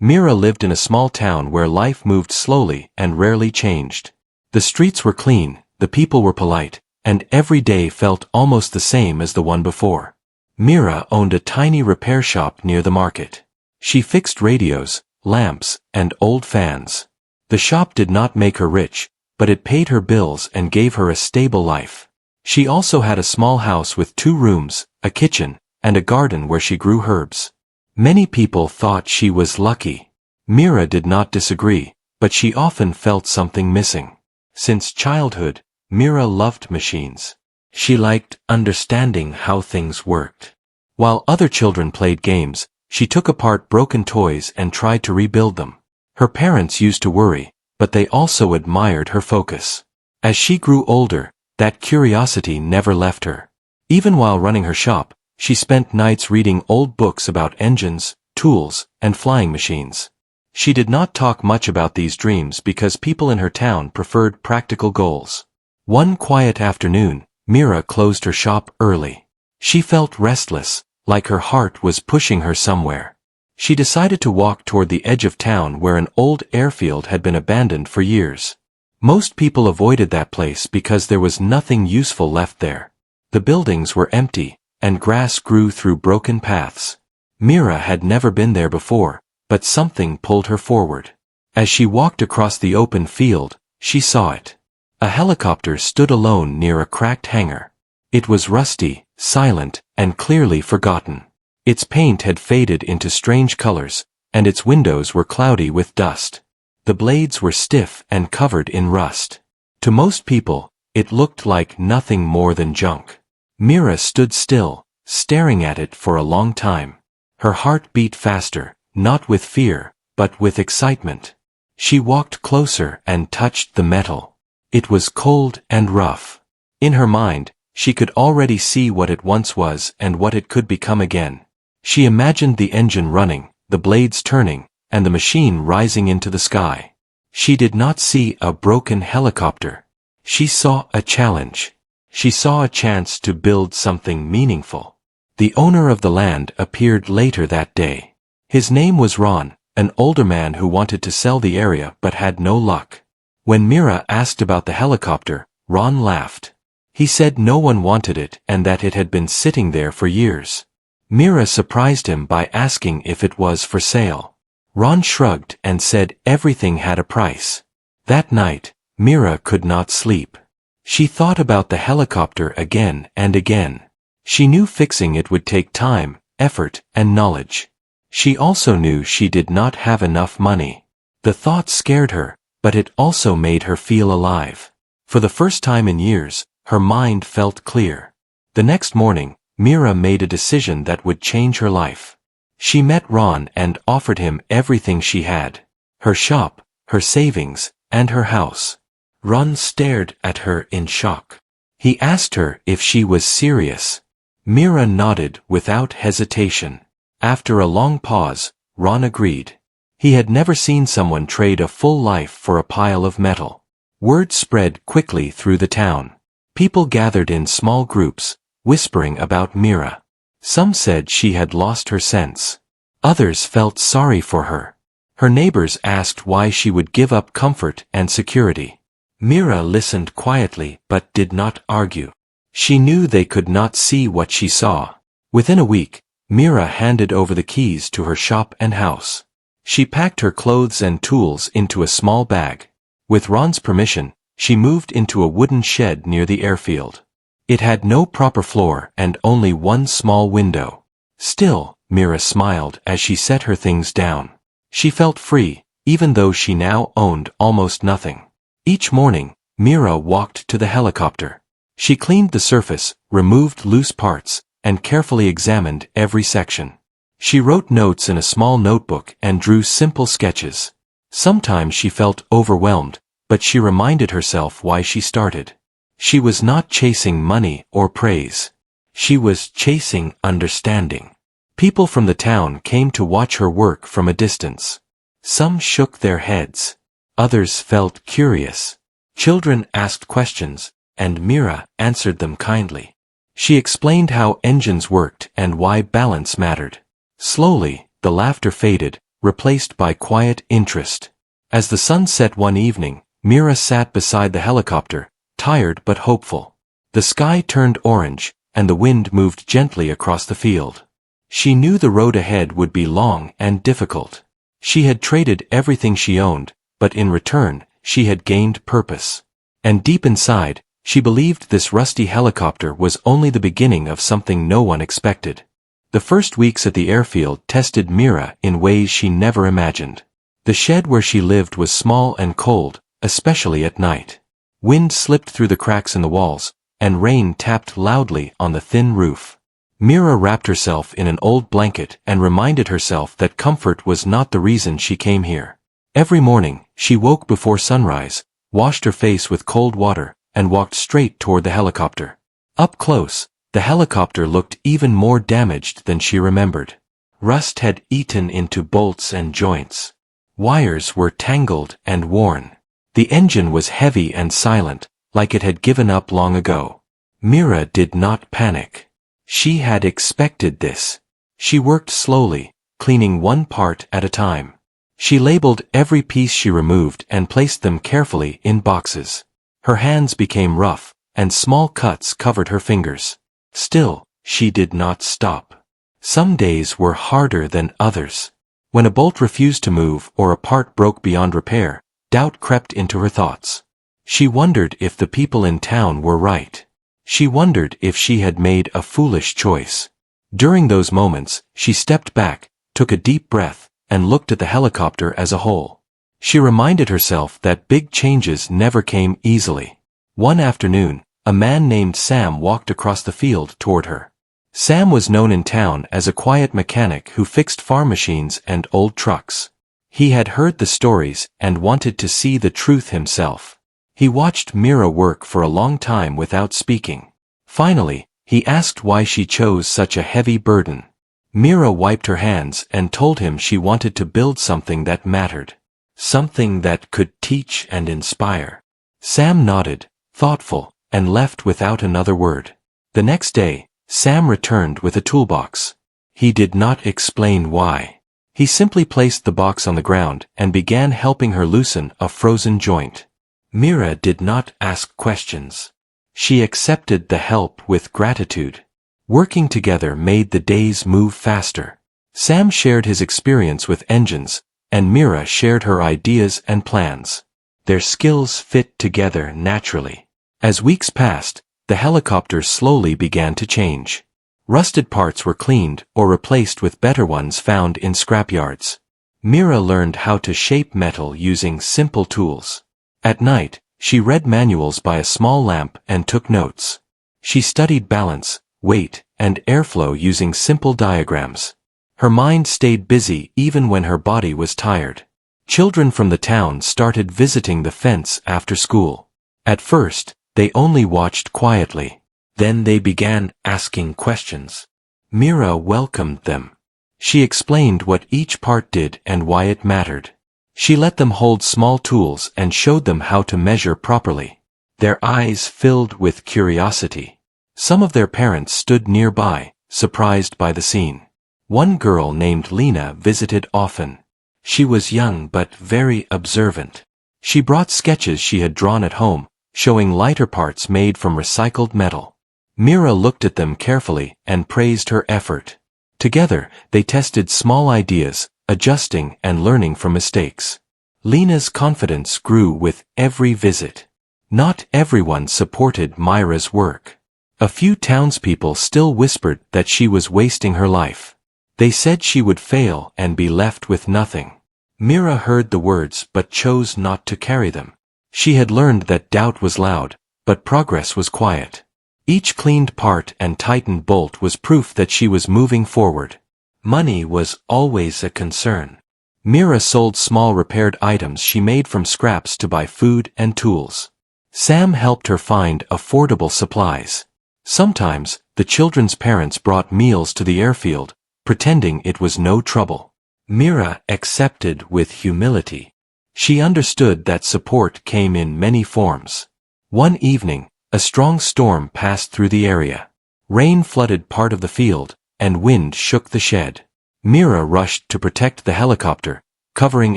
Mira lived in a small town where life moved slowly and rarely changed. The streets were clean, the people were polite, and every day felt almost the same as the one before. Mira owned a tiny repair shop near the market. She fixed radios, lamps, and old fans. The shop did not make her rich, but it paid her bills and gave her a stable life. She also had a small house with 2 rooms, a kitchen, and a garden where she grew herbs. Many people thought she was lucky. Mira did not disagree, but she often felt something missing. Since childhood, Mira loved machines. She liked understanding how things worked. While other children played games, she took apart broken toys and tried to rebuild them. Her parents used to worry, but they also admired her focus. As she grew older, that curiosity never left her. Even while running her shop, she spent nights reading old books about engines, tools, and flying machines. She did not talk much about these dreams because people in her town preferred practical goals. One quiet afternoon, Mira closed her shop early. She felt restless, like her heart was pushing her somewhere. She decided to walk toward the edge of town where an old airfield had been abandoned for years. Most people avoided that place because there was nothing useful left there. The buildings were empty, and grass grew through broken paths. Mira had never been there before, but something pulled her forward. As she walked across the open field, she saw it. A helicopter stood alone near a cracked hangar. It was rusty, silent, and clearly forgotten. Its paint had faded into strange colors, and its windows were cloudy with dust. The blades were stiff and covered in rust. To most people, it looked like nothing more than junk. Mira stood still, staring at it for a long time. Her heart beat faster, not with fear, but with excitement. She walked closer and touched the metal. It was cold and rough. In her mind, she could already see what it once was and what it could become again. She imagined the engine running, the blades turning, and the machine rising into the sky. She did not see a broken helicopter. She saw a challenge. She saw a chance to build something meaningful. The owner of the land appeared later that day. His name was Ron, an older man who wanted to sell the area but had no luck. When Mira asked about the helicopter, Ron laughed. He said no one wanted it and that it had been sitting there for years. Mira surprised him by asking if it was for sale. Ron shrugged and said everything had a price. That night, Mira could not sleep. She thought about the helicopter again and again. She knew fixing it would take time, effort, and knowledge. She also knew she did not have enough money. The thought scared her, but it also made her feel alive. For the first time in years, her mind felt clear. The next morning, Mira made a decision that would change her life. She met Ron and offered him everything she had. Her shop, her savings, and her house. Ron stared at her in shock. He asked her if she was serious. Mira nodded without hesitation. After a long pause, Ron agreed. He had never seen someone trade a full life for a pile of metal. Word spread quickly through the town. People gathered in small groups, whispering about Mira. Some said she had lost her sense. Others felt sorry for her. Her neighbors asked why she would give up comfort and security. Mira listened quietly but did not argue. She knew they could not see what she saw. Within a week, Mira handed over the keys to her shop and house. She packed her clothes and tools into a small bag. With Ron's permission, she moved into a wooden shed near the airfield. It had no proper floor and only one small window. Still, Mira smiled as she set her things down. She felt free, even though she now owned almost nothing. Each morning, Mira walked to the helicopter. She cleaned the surface, removed loose parts, and carefully examined every section. She wrote notes in a small notebook and drew simple sketches. Sometimes she felt overwhelmed, but she reminded herself why she started. She was not chasing money or praise. She was chasing understanding. People from the town came to watch her work from a distance. Some shook their heads. Others felt curious. Children asked questions, and Mira answered them kindly. She explained how engines worked and why balance mattered. Slowly, the laughter faded, replaced by quiet interest. As the sun set one evening, Mira sat beside the helicopter, tired but hopeful. The sky turned orange, and the wind moved gently across the field. She knew the road ahead would be long and difficult. She had traded everything she owned, but in return, she had gained purpose. And deep inside, she believed this rusty helicopter was only the beginning of something no one expected. The first weeks at the airfield tested Mira in ways she never imagined. The shed where she lived was small and cold, especially at night. Wind slipped through the cracks in the walls, and rain tapped loudly on the thin roof. Mira wrapped herself in an old blanket and reminded herself that comfort was not the reason she came here. Every morning, she woke before sunrise, washed her face with cold water, and walked straight toward the helicopter. Up close, the helicopter looked even more damaged than she remembered. Rust had eaten into bolts and joints. Wires were tangled and worn. The engine was heavy and silent, like it had given up long ago. Mira did not panic. She had expected this. She worked slowly, cleaning one part at a time. She labeled every piece she removed and placed them carefully in boxes. Her hands became rough, and small cuts covered her fingers. Still, she did not stop. Some days were harder than others. When a bolt refused to move or a part broke beyond repair, doubt crept into her thoughts. She wondered if the people in town were right. She wondered if she had made a foolish choice. During those moments, she stepped back, took a deep breath, and looked at the helicopter as a whole. She reminded herself that big changes never came easily. One afternoon, a man named Sam walked across the field toward her. Sam was known in town as a quiet mechanic who fixed farm machines and old trucks. He had heard the stories and wanted to see the truth himself. He watched Mira work for a long time without speaking. Finally, he asked why she chose such a heavy burden. Mira wiped her hands and told him she wanted to build something that mattered. Something that could teach and inspire. Sam nodded, thoughtful, and left without another word. The next day, Sam returned with a toolbox. He did not explain why. He simply placed the box on the ground and began helping her loosen a frozen joint. Mira did not ask questions. She accepted the help with gratitude. Working together made the days move faster. Sam shared his experience with engines, and Mira shared her ideas and plans. Their skills fit together naturally. As weeks passed, the helicopter slowly began to change. Rusted parts were cleaned or replaced with better ones found in scrapyards. Mira learned how to shape metal using simple tools. At night, she read manuals by a small lamp and took notes. She studied balance, weight, and airflow using simple diagrams. Her mind stayed busy even when her body was tired. Children from the town started visiting the fence after school. At first, they only watched quietly. Then they began asking questions. Mira welcomed them. She explained what each part did and why it mattered. She let them hold small tools and showed them how to measure properly. Their eyes filled with curiosity. Some of their parents stood nearby, surprised by the scene. One girl named Lena visited often. She was young but very observant. She brought sketches she had drawn at home, showing lighter parts made from recycled metal. Mira looked at them carefully and praised her effort. Together, they tested small ideas, adjusting and learning from mistakes. Lena's confidence grew with every visit. Not everyone supported Myra's work. A few townspeople still whispered that she was wasting her life. They said she would fail and be left with nothing. Mira heard the words but chose not to carry them. She had learned that doubt was loud, but progress was quiet. Each cleaned part and tightened bolt was proof that she was moving forward. Money was always a concern. Mira sold small repaired items she made from scraps to buy food and tools. Sam helped her find affordable supplies. Sometimes, the children's parents brought meals to the airfield, pretending it was no trouble. Mira accepted with humility. She understood that support came in many forms. One evening, a strong storm passed through the area. Rain flooded part of the field, and wind shook the shed. Mira rushed to protect the helicopter, covering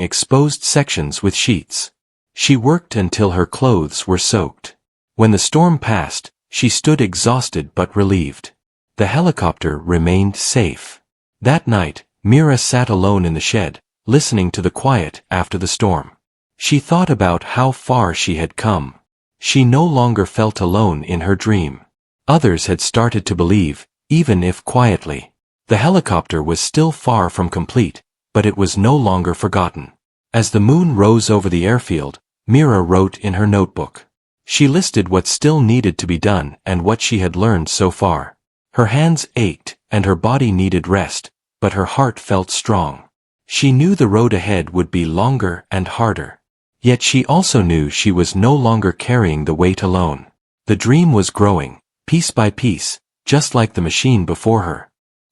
exposed sections with sheets. She worked until her clothes were soaked. When the storm passed, she stood exhausted but relieved. The helicopter remained safe. That night, Mira sat alone in the shed, listening to the quiet after the storm. She thought about how far she had come. She no longer felt alone in her dream. Others had started to believe, even if quietly. The helicopter was still far from complete, but it was no longer forgotten. As the moon rose over the airfield, Mira wrote in her notebook. She listed what still needed to be done and what she had learned so far. Her hands ached, and her body needed rest, but her heart felt strong. She knew the road ahead would be longer and harder. Yet she also knew she was no longer carrying the weight alone. The dream was growing, piece by piece, just like the machine before her.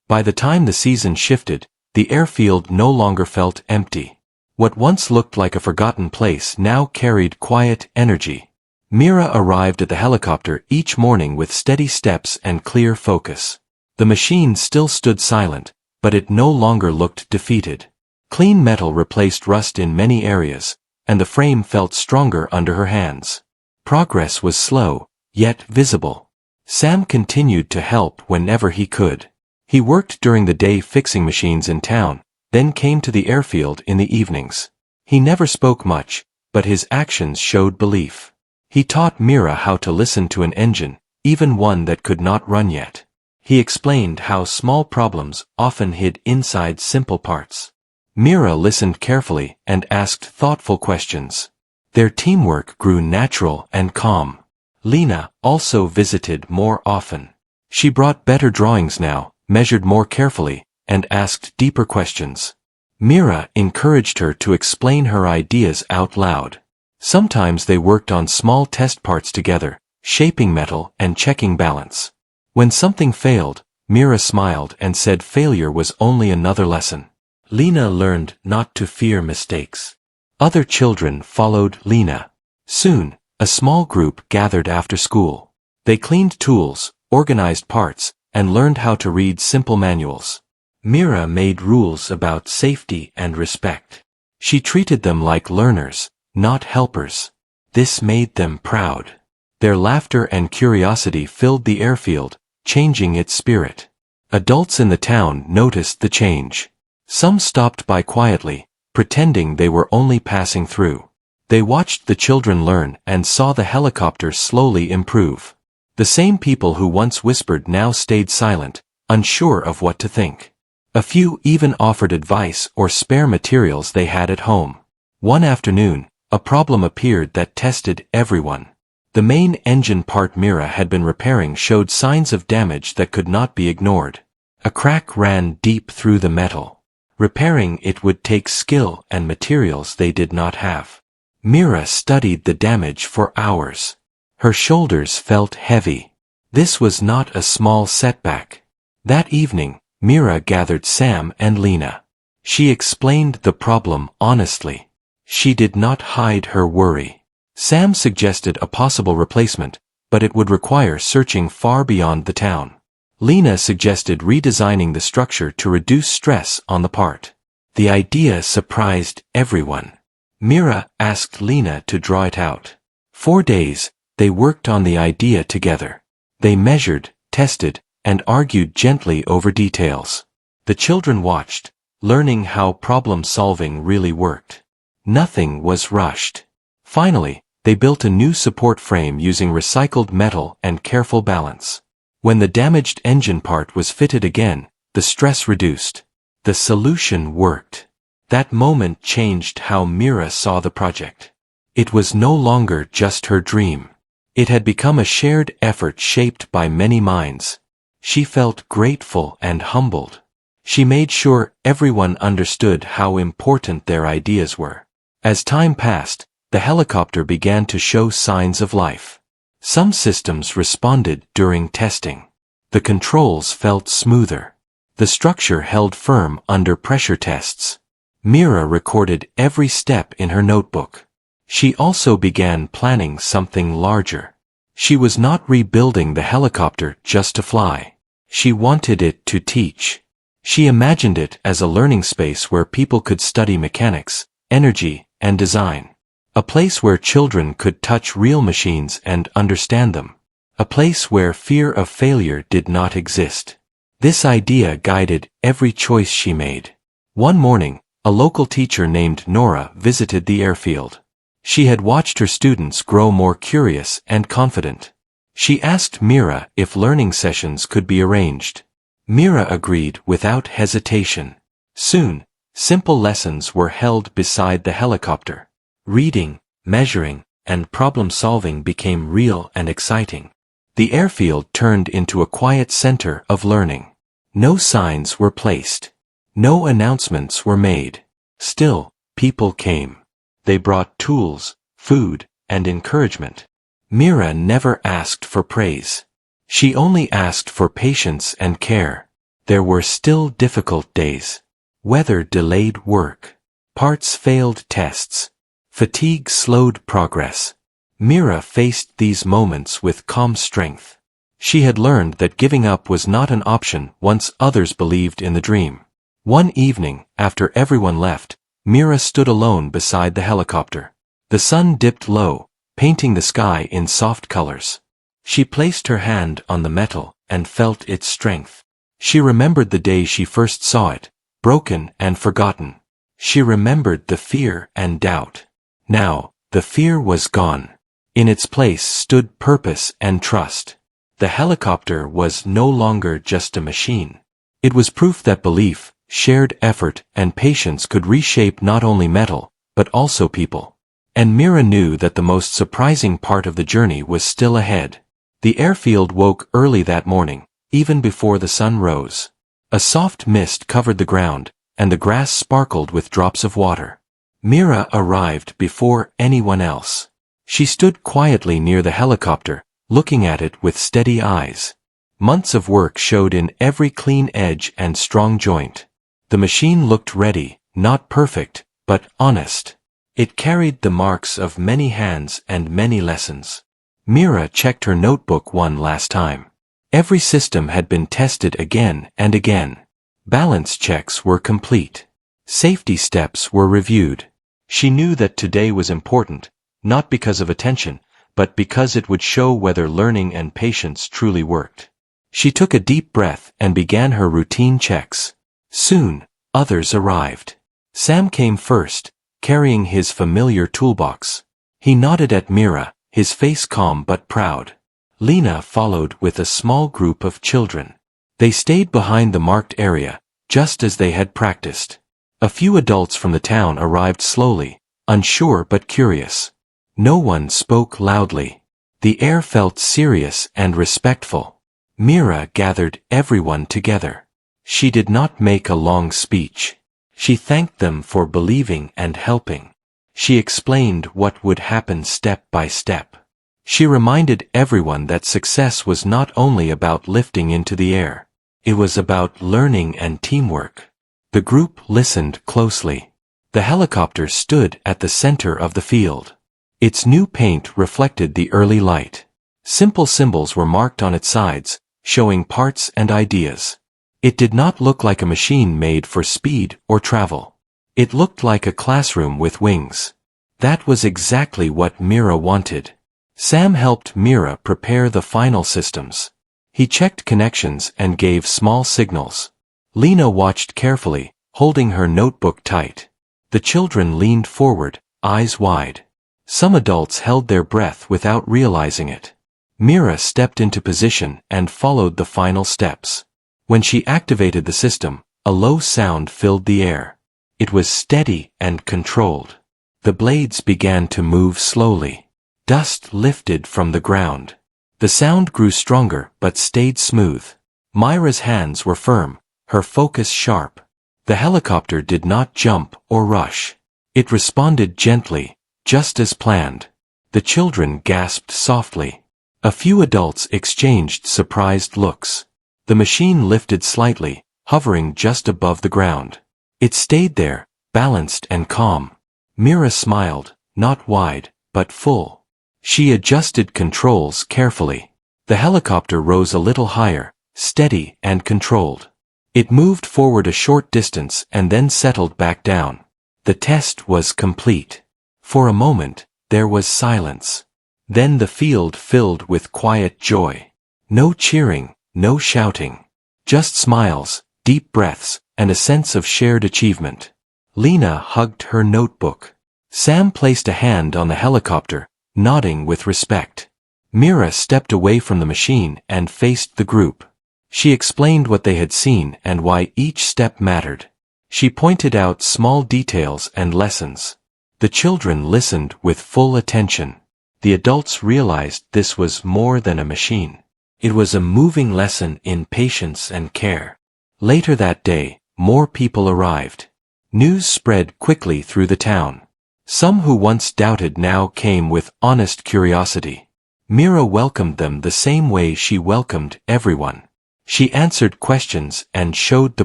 By the time the season shifted, the airfield no longer felt empty. What once looked like a forgotten place now carried quiet energy. Mira arrived at the helicopter each morning with steady steps and clear focus. The machine still stood silent, but it no longer looked defeated. Clean metal replaced rust in many areas, and the frame felt stronger under her hands. Progress was slow, yet visible. Sam continued to help whenever he could. He worked during the day fixing machines in town, then came to the airfield in the evenings. He never spoke much, but his actions showed belief. He taught Mira how to listen to an engine, even one that could not run yet. He explained how small problems often hid inside simple parts. Mira listened carefully and asked thoughtful questions. Their teamwork grew natural and calm. Lena also visited more often. She brought better drawings now, measured more carefully, and asked deeper questions. Mira encouraged her to explain her ideas out loud. Sometimes they worked on small test parts together, shaping metal and checking balance. When something failed, Mira smiled and said failure was only another lesson. Lena learned not to fear mistakes. Other children followed Lena. Soon, a small group gathered after school. They cleaned tools, organized parts, and learned how to read simple manuals. Mira made rules about safety and respect. She treated them like learners, not helpers. This made them proud. Their laughter and curiosity filled the airfield, changing its spirit. Adults in the town noticed the change. Some stopped by quietly, pretending they were only passing through. They watched the children learn and saw the helicopter slowly improve. The same people who once whispered now stayed silent, unsure of what to think. A few even offered advice or spare materials they had at home. One afternoon, a problem appeared that tested everyone. The main engine part Mira had been repairing showed signs of damage that could not be ignored. A crack ran deep through the metal. Repairing it would take skill and materials they did not have. Mira studied the damage for hours. Her shoulders felt heavy. This was not a small setback. That evening, Mira gathered Sam and Lena. She explained the problem honestly. She did not hide her worry. Sam suggested a possible replacement, but it would require searching far beyond the town. Lena suggested redesigning the structure to reduce stress on the part. The idea surprised everyone. Mira asked Lena to draw it out. 4 days, they worked on the idea together. They measured, tested, and argued gently over details. The children watched, learning how problem-solving really worked. Nothing was rushed. Finally, they built a new support frame using recycled metal and careful balance. When the damaged engine part was fitted again, the stress reduced. The solution worked. That moment changed how Mira saw the project. It was no longer just her dream. It had become a shared effort shaped by many minds. She felt grateful and humbled. She made sure everyone understood how important their ideas were. As time passed, the helicopter began to show signs of life. Some systems responded during testing. The controls felt smoother. The structure held firm under pressure tests. Mira recorded every step in her notebook. She also began planning something larger. She was not rebuilding the helicopter just to fly. She wanted it to teach. She imagined it as a learning space where people could study mechanics, energy, and design. A place where children could touch real machines and understand them. A place where fear of failure did not exist. This idea guided every choice she made. One morning, a local teacher named Nora visited the airfield. She had watched her students grow more curious and confident. She asked Mira if learning sessions could be arranged. Mira agreed without hesitation. Soon, simple lessons were held beside the helicopter. Reading, measuring, and problem-solving became real and exciting. The airfield turned into a quiet center of learning. No signs were placed. No announcements were made. Still, people came. They brought tools, food, and encouragement. Mira never asked for praise. She only asked for patience and care. There were still difficult days. Weather delayed work. Parts failed tests. Fatigue slowed progress. Mira faced these moments with calm strength. She had learned that giving up was not an option once others believed in the dream. One evening, after everyone left, Mira stood alone beside the helicopter. The sun dipped low, painting the sky in soft colors. She placed her hand on the metal and felt its strength. She remembered the day she first saw it, broken and forgotten. She remembered the fear and doubt. Now, the fear was gone. In its place stood purpose and trust. The helicopter was no longer just a machine. It was proof that belief, shared effort, and patience could reshape not only metal, but also people. And Mira knew that the most surprising part of the journey was still ahead. The airfield woke early that morning, even before the sun rose. A soft mist covered the ground, and the grass sparkled with drops of water. Mira arrived before anyone else. She stood quietly near the helicopter, looking at it with steady eyes. Months of work showed in every clean edge and strong joint. The machine looked ready, not perfect, but honest. It carried the marks of many hands and many lessons. Mira checked her notebook one last time. Every system had been tested again and again. Balance checks were complete. Safety steps were reviewed. She knew that today was important, not because of attention, but because it would show whether learning and patience truly worked. She took a deep breath and began her routine checks. Soon, others arrived. Sam came first, carrying his familiar toolbox. He nodded at Mira, his face calm but proud. Lena followed with a small group of children. They stayed behind the marked area, just as they had practiced. A few adults from the town arrived slowly, unsure but curious. No one spoke loudly. The air felt serious and respectful. Mira gathered everyone together. She did not make a long speech. She thanked them for believing and helping. She explained what would happen step by step. She reminded everyone that success was not only about lifting into the air. It was about learning and teamwork. The group listened closely. The helicopter stood at the center of the field. Its new paint reflected the early light. Simple symbols were marked on its sides, showing parts and ideas. It did not look like a machine made for speed or travel. It looked like a classroom with wings. That was exactly what Mira wanted. Sam helped Mira prepare the final systems. He checked connections and gave small signals. Lena watched carefully, holding her notebook tight. The children leaned forward, eyes wide. Some adults held their breath without realizing it. Mira stepped into position and followed the final steps. When she activated the system, a low sound filled the air. It was steady and controlled. The blades began to move slowly. Dust lifted from the ground. The sound grew stronger but stayed smooth. Myra's hands were firm, her focus sharp. The helicopter did not jump or rush. It responded gently, just as planned. The children gasped softly. A few adults exchanged surprised looks. The machine lifted slightly, hovering just above the ground. It stayed there, balanced and calm. Mira smiled, not wide, but full. She adjusted controls carefully. The helicopter rose a little higher, steady and controlled. It moved forward a short distance and then settled back down. The test was complete. For a moment, there was silence. Then the field filled with quiet joy. No cheering, no shouting. Just smiles, deep breaths, and a sense of shared achievement. Lena hugged her notebook. Sam placed a hand on the helicopter, nodding with respect. Mira stepped away from the machine and faced the group. She explained what they had seen and why each step mattered. She pointed out small details and lessons. The children listened with full attention. The adults realized this was more than a machine. It was a moving lesson in patience and care. Later that day, more people arrived. News spread quickly through the town. Some who once doubted now came with honest curiosity. Mira welcomed them the same way she welcomed everyone. She answered questions and showed the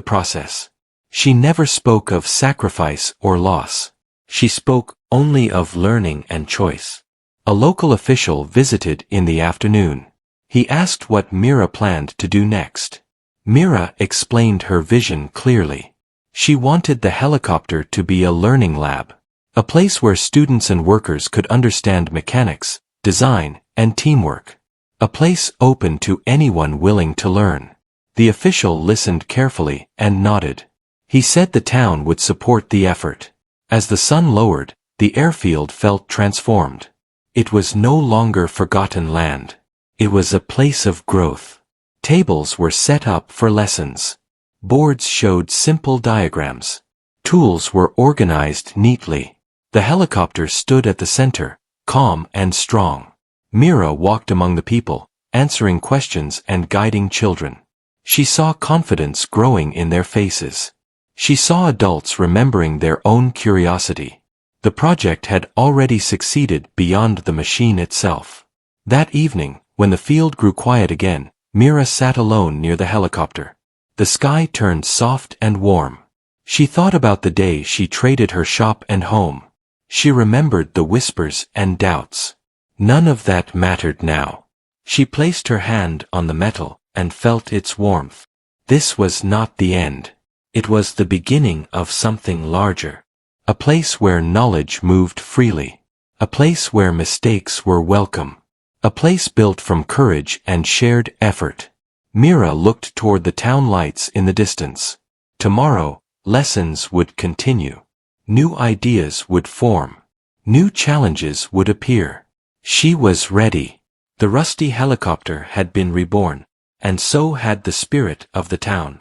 process. She never spoke of sacrifice or loss. She spoke only of learning and choice. A local official visited in the afternoon. He asked what Mira planned to do next. Mira explained her vision clearly. She wanted the helicopter to be a learning lab, a place where students and workers could understand mechanics, design, and teamwork. A place open to anyone willing to learn. The official listened carefully and nodded. He said the town would support the effort. As the sun lowered, the airfield felt transformed. It was no longer forgotten land. It was a place of growth. Tables were set up for lessons. Boards showed simple diagrams. Tools were organized neatly. The helicopter stood at the center, calm and strong. Mira walked among the people, answering questions and guiding children. She saw confidence growing in their faces. She saw adults remembering their own curiosity. The project had already succeeded beyond the machine itself. That evening, when the field grew quiet again, Mira sat alone near the helicopter. The sky turned soft and warm. She thought about the day she traded her shop and home. She remembered the whispers and doubts. None of that mattered now. She placed her hand on the metal and felt its warmth. This was not the end. It was the beginning of something larger. A place where knowledge moved freely. A place where mistakes were welcome. A place built from courage and shared effort. Mira looked toward the town lights in the distance. Tomorrow, lessons would continue. New ideas would form. New challenges would appear. She was ready. The rusty helicopter had been reborn, and so had the spirit of the town.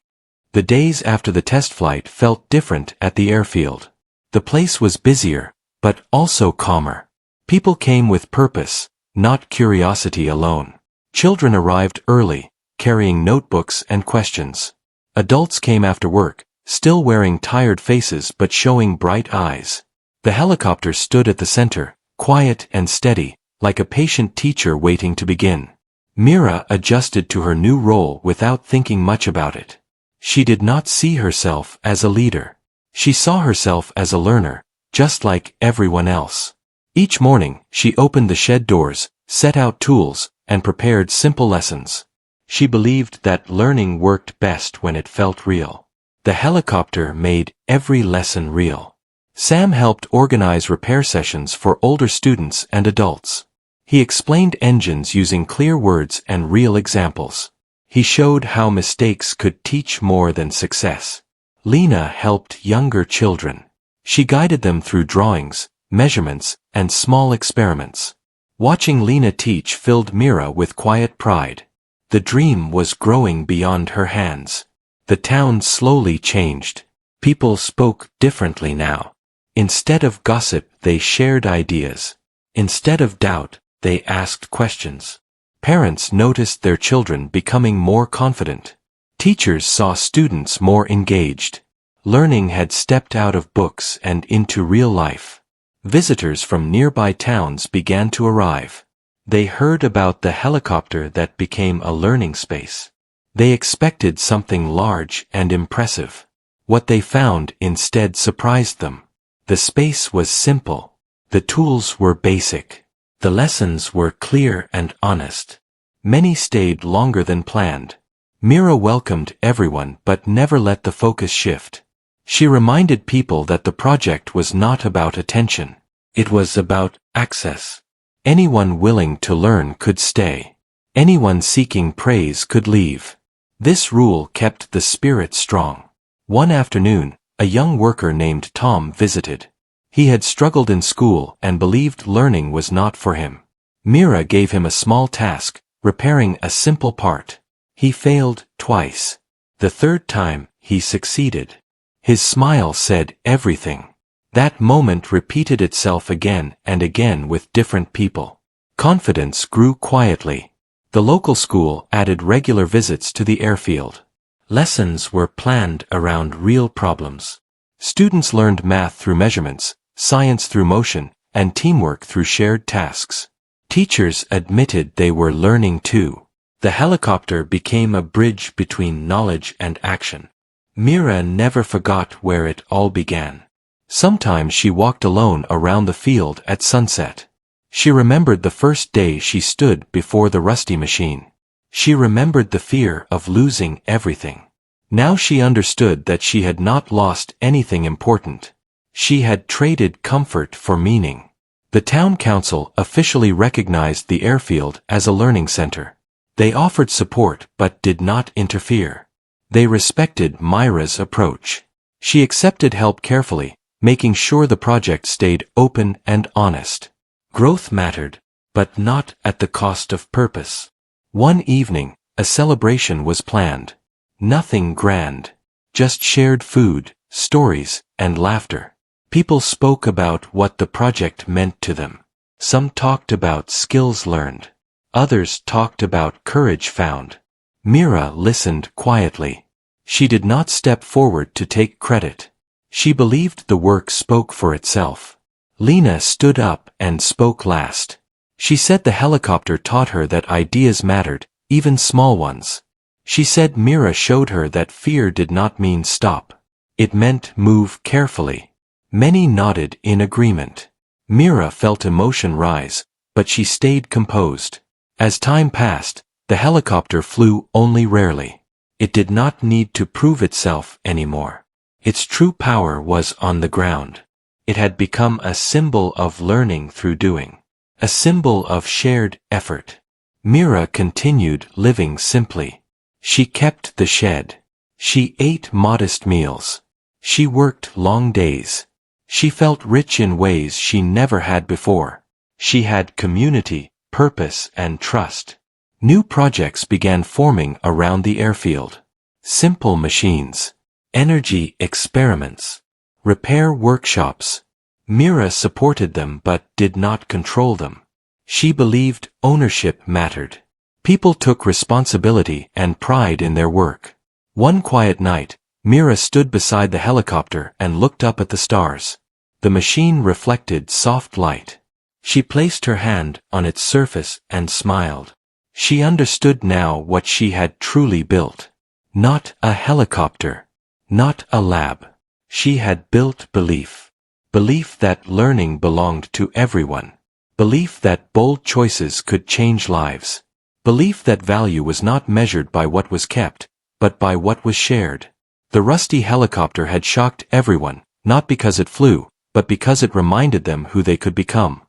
The days after the test flight felt different at the airfield. The place was busier, but also calmer. People came with purpose, not curiosity alone. Children arrived early, carrying notebooks and questions. Adults came after work, still wearing tired faces but showing bright eyes. The helicopter stood at the center, quiet and steady, like a patient teacher waiting to begin. Mira adjusted to her new role without thinking much about it. She did not see herself as a leader. She saw herself as a learner, just like everyone else. Each morning, she opened the shed doors, set out tools, and prepared simple lessons. She believed that learning worked best when it felt real. The helicopter made every lesson real. Sam helped organize repair sessions for older students and adults. He explained engines using clear words and real examples. He showed how mistakes could teach more than success. Lena helped younger children. She guided them through drawings, measurements, and small experiments. Watching Lena teach filled Mira with quiet pride. The dream was growing beyond her hands. The town slowly changed. People spoke differently now. Instead of gossip, they shared ideas. Instead of doubt, they asked questions. Parents noticed their children becoming more confident. Teachers saw students more engaged. Learning had stepped out of books and into real life. Visitors from nearby towns began to arrive. They heard about the helicopter that became a learning space. They expected something large and impressive. What they found instead surprised them. The space was simple. The tools were basic. The lessons were clear and honest. Many stayed longer than planned. Mira welcomed everyone but never let the focus shift. She reminded people that the project was not about attention. It was about access. Anyone willing to learn could stay. Anyone seeking praise could leave. This rule kept the spirit strong. One afternoon, a young worker named Tom visited. He had struggled in school and believed learning was not for him. Mira gave him a small task, repairing a simple part. He failed twice. The third time, he succeeded. His smile said everything. That moment repeated itself again and again with different people. Confidence grew quietly. The local school added regular visits to the airfield. Lessons were planned around real problems. Students learned math through measurements, science through motion, and teamwork through shared tasks. Teachers admitted they were learning too. The helicopter became a bridge between knowledge and action. Mira never forgot where it all began. Sometimes she walked alone around the field at sunset. She remembered the first day she stood before the rusty machine. She remembered the fear of losing everything. Now she understood that she had not lost anything important. She had traded comfort for meaning. The town council officially recognized the airfield as a learning center. They offered support but did not interfere. They respected Myra's approach. She accepted help carefully, making sure the project stayed open and honest. Growth mattered, but not at the cost of purpose. One evening, a celebration was planned. Nothing grand. Just shared food, stories, and laughter. People spoke about what the project meant to them. Some talked about skills learned. Others talked about courage found. Mira listened quietly. She did not step forward to take credit. She believed the work spoke for itself. Lena stood up and spoke last. She said the helicopter taught her that ideas mattered, even small ones. She said Mira showed her that fear did not mean stop. It meant move carefully. Many nodded in agreement. Mira felt emotion rise, but she stayed composed. As time passed, the helicopter flew only rarely. It did not need to prove itself anymore. Its true power was on the ground. It had become a symbol of learning through doing. A symbol of shared effort. Mira continued living simply. She kept the shed. She ate modest meals. She worked long days. She felt rich in ways she never had before. She had community, purpose, and trust. New projects began forming around the airfield. Simple machines. Energy experiments. Repair workshops. Mira supported them but did not control them. She believed ownership mattered. People took responsibility and pride in their work. One quiet night, Mira stood beside the helicopter and looked up at the stars. The machine reflected soft light. She placed her hand on its surface and smiled. She understood now what she had truly built. Not a helicopter. Not a lab. She had built belief. Belief that learning belonged to everyone. Belief that bold choices could change lives. Belief that value was not measured by what was kept, but by what was shared. The rusty helicopter had shocked everyone, not because it flew, but because it reminded them who they could become.